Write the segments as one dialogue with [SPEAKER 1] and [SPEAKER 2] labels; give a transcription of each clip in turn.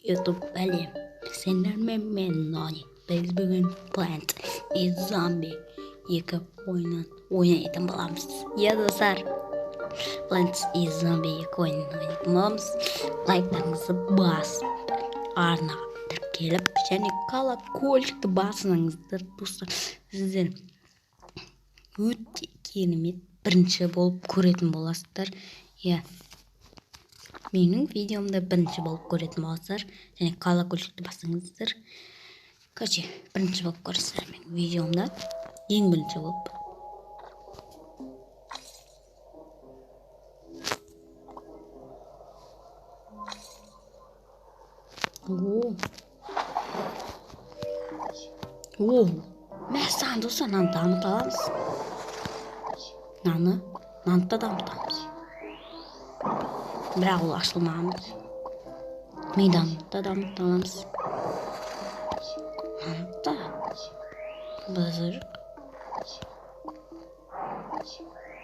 [SPEAKER 1] YouTube бәлем. Сендермен мен Нони. Біз бүгін Plant is Zombie 2 ойнайтын боламыз. Иә достар, Plant is Zombie 2 ойнайтын боламыз. Лайктарыңызды басып, арнаға тіркеліп, және колокольчикті басыңыздар достар. Сіздер өте керемет бірінші болып көретін боласыздар. Иә. Менің видеомда бірінші болып көретін боласыздар, және колокольчикті басыңыздар. Короче, бірінші болып көресіздер менің видеомда, ең бірінші болып. Мәссаған достар, наны дамыта аламыз. Наны да дамытамыз. Бірақ ол ашылмағанбыз. Миданы да дамыта аламыз. Наны бұзырық.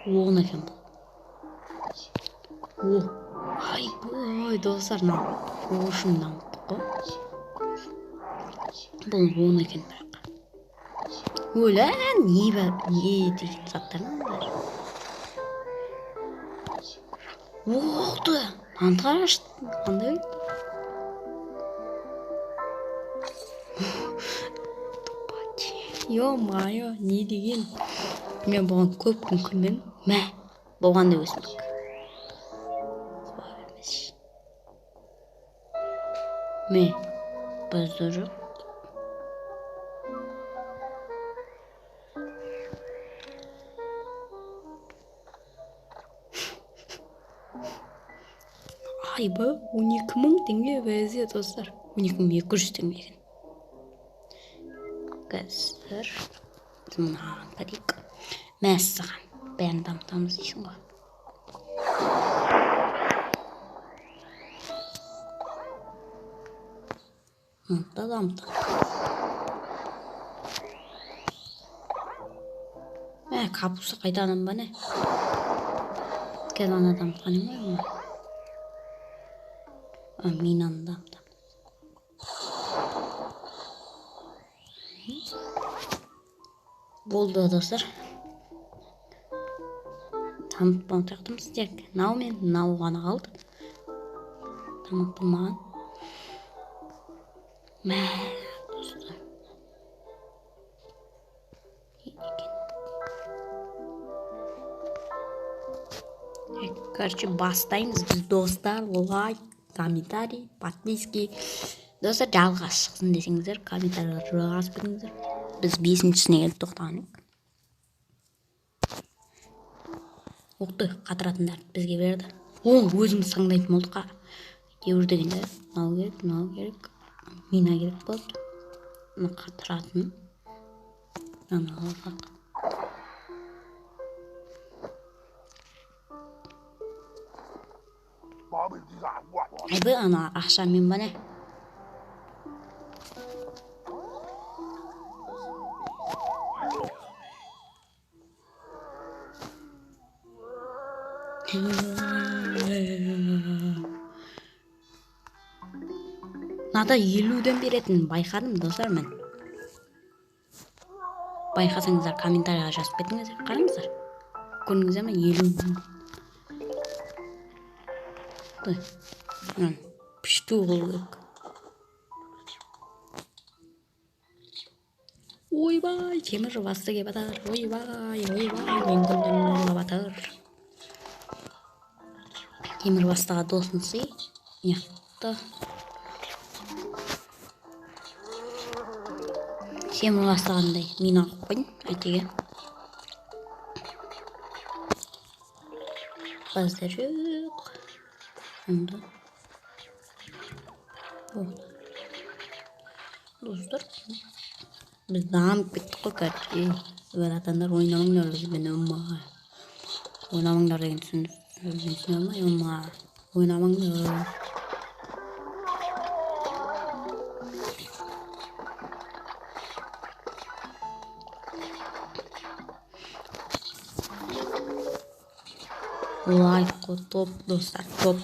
[SPEAKER 1] Оғын екен бұл. Ай, достар, ошын дамыттық қой. Бұл оғын екен бірақ. Не деген заттарынан бар. Оқты, антыға ашты, қандай өйді? Йо-майо, не деген? Мен бұған көп күн күлмем. Бұған да өсіндік. Бұздырық. Айбы, 12.000 теңге вәзе достар. 12.200 теңге екен. Қазір мұнаған қарайық. Мәссаған. Бәрін дамытамыз дейсің ғой. Мұнда дамытамыз. Капусы қайтадан ба не? Кәлан адам қаның ба? Минаны дамытамыз. Болды достар. Дамытпан тұрақтымыз тек. Нау мен нау ғана қалды. Дамытылмаған. Достар. Короче, бастаймыз біз достар. Лайк, комментарий, подписки. Достар, жалғас шықсын десеңіздер, комментарийлер жазып беріңіздер. Біз 5-шісіне келіп тоқтағанық. Оқты қатыратындар бізге берді. Ол өзіміз таңдайтын болдық. Еуір дегенде мынау керек, мина керек болды. Мұны қатыратын. Айбы, ана ақшамен ба не? Нада 50-ден беретін байқадым достар мен. Байқасаңыздар комментарияға жазып кетіңіздер. Қараңыздар. Көрдіңіздер ме 50-ден. Пішту болдық. Ойбай, темір басты кеп атар. Ойбай, мен күлден олап атар. Темір бастыға досын сый. Яқты. Темір бастығандай мина қойын, әйтеге. Қаздырық. Онда. Достар. Біз дамып кеттік қой кәрі. Өген атандар ойнамаңдар бізбен өмаға. Ойнамаңдар деген түсіндір. Ойнамаңдар. Лайк, топ, достар, топ.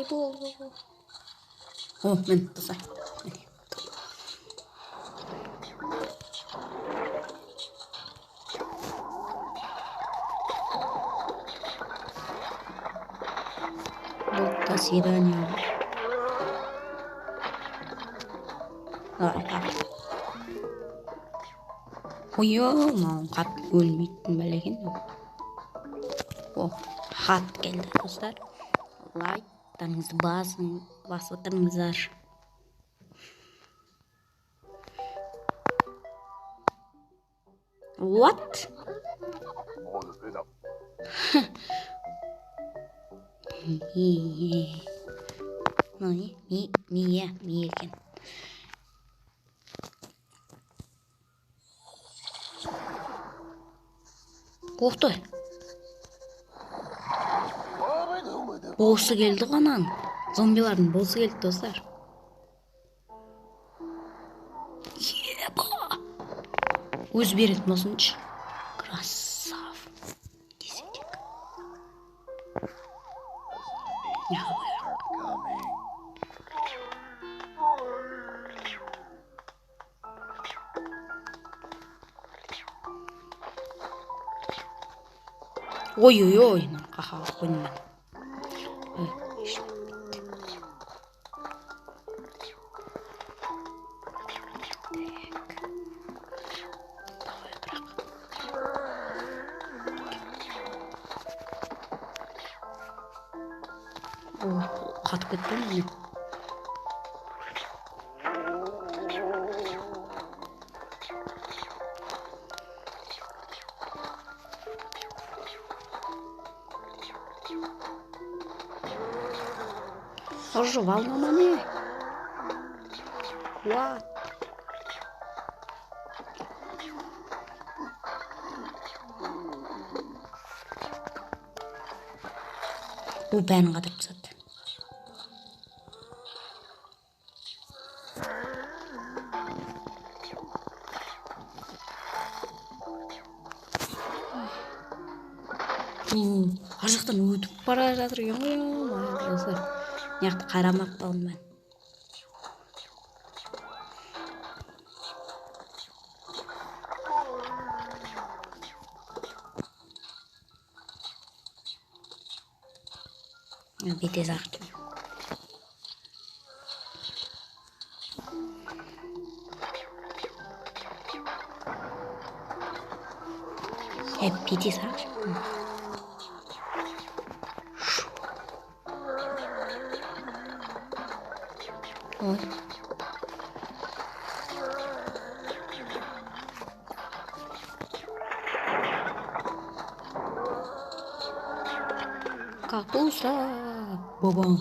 [SPEAKER 1] қалай болды? О, мен достар. До свидания. Мынау хат өлмейтін бәле екен. О, хат келді достар. Лайктарыңызды басып отырыңыздар. What? Ми екен. Оқты. Боссы келді ғанан. Зомбилардың боссы келді достар. Өз беретін осыншы. Красав. Десетек. Ой-ой-ой. Қаха қойнымен. Қатып кетті ме? Оживал на мане. What? Бұл бәрін қатырып тастады. Ар жақтан өтіп бара жатыр екен ғой. Яқты қарамақ балым мен. Бете зақтым. Бете зақтым. Ой. Капуста. Бабам.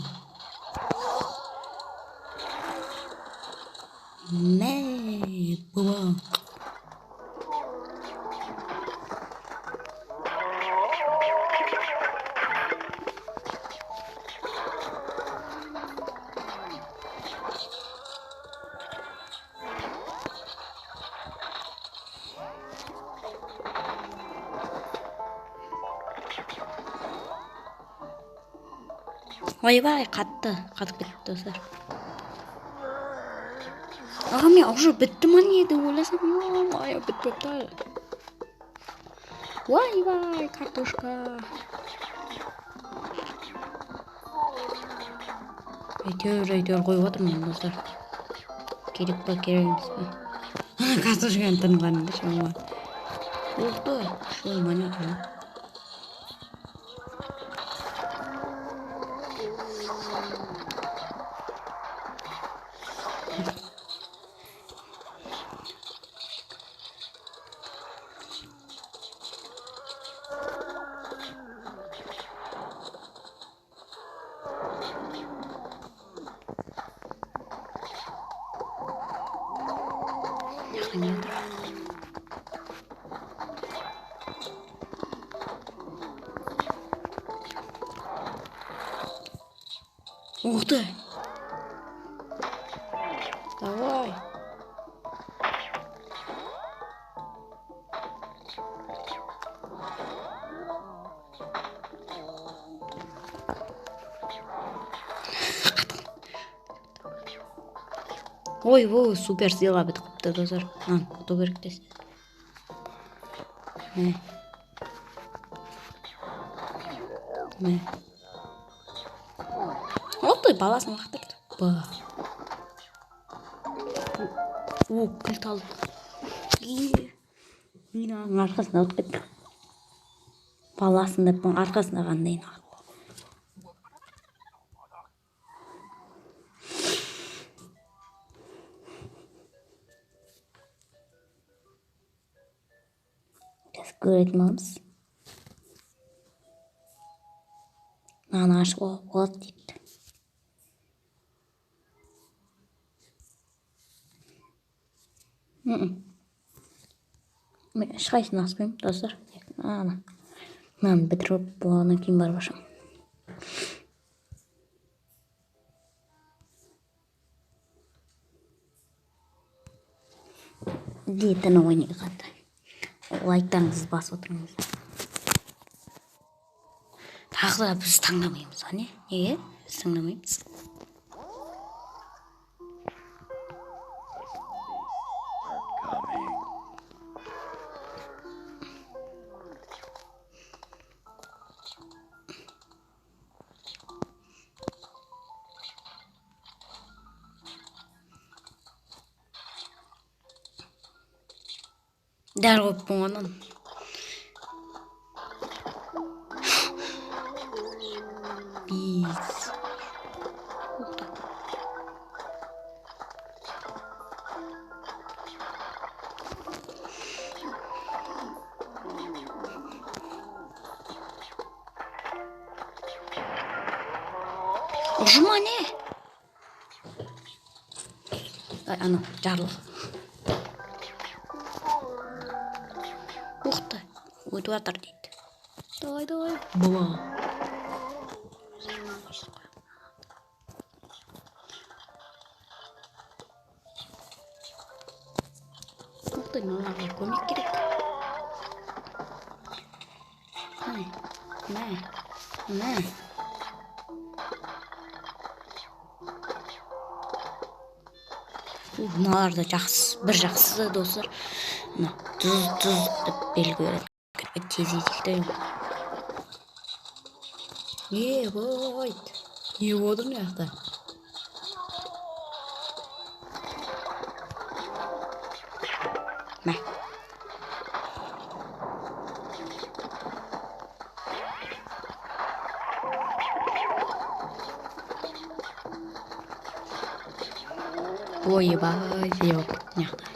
[SPEAKER 1] Бабам. Ойбай, қатып кетті достар. Аға, мен уже бітті ма не еді ойласам, бітпепті әлі. Ойбай, картошка. Әйтеуір қойып отырмын достар. Керек па, керек емес па. Картошканы тынғанымды шоңға. Олды, шоң мана қылы. Ух ты! Давай! Ой, супер сыйла бит кыпты достор. Куту керек десе. Оттой баласын вақтырды. Кілт алды. Минаның арқасына өтіп кетті. Баласын деп арқасына қандайын алып. Көретін боламыз. Маған ашық болады дейді. Мен ешқайсысын аспаймын достар. Мынаны бітіріп болғаннан кейін барып ашамын. Детіні ойнайғанда лайктарыңызды басып отырыңыз. Тағы да біз таңдамаймыз, не? Неге? Біз таңдамаймыз. Дәл қойып болғаннан. Бейіз. Ұжыма не? Ана, жарлық. Ух ты, өтіп жатыр дейді. Давай. Бұла. Ух ты, мыналарға көмек керек. Мә. Мыналар да жақсы, бір жақсысы достар. Тұз деп белгі береді. Тез етекті. Ойт. Не болды мына жақта? Мә. Ойбай, жоқ, мына жақта.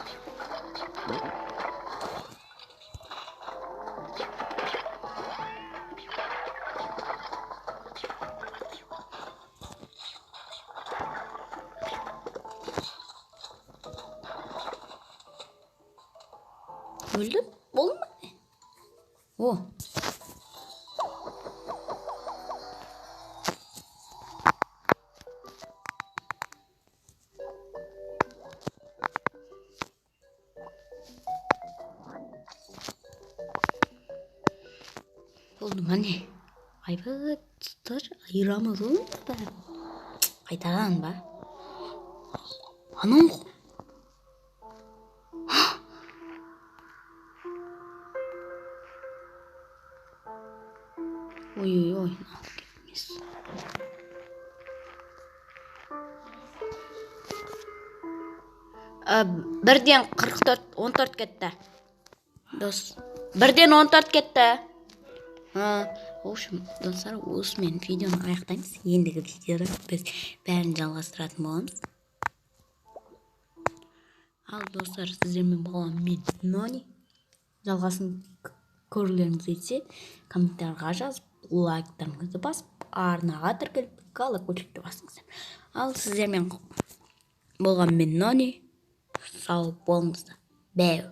[SPEAKER 1] Öldü? Olmadı. O. Oldu hani. Ayıptır. Ayıramaz olur mu be? Kaytaran be. Anam. Ой. Бірден 14 кетті. Дос. Бірден 14 кетті. В общем, достар, осымен видеоны аяқтаймыз. Ендігі видеода біз бәрін жалғастыратын боламыз. Ал достар, сіздермен болған мен Нони. Жалғасын көргілеріңіз келсе, комментарийға жазып, лайктарыңызды басып, арнаға тіркеліп, колокольчикті басыңыздар. Ал сіздермен болған мен Нони. Сау болыңыздар. Бәу.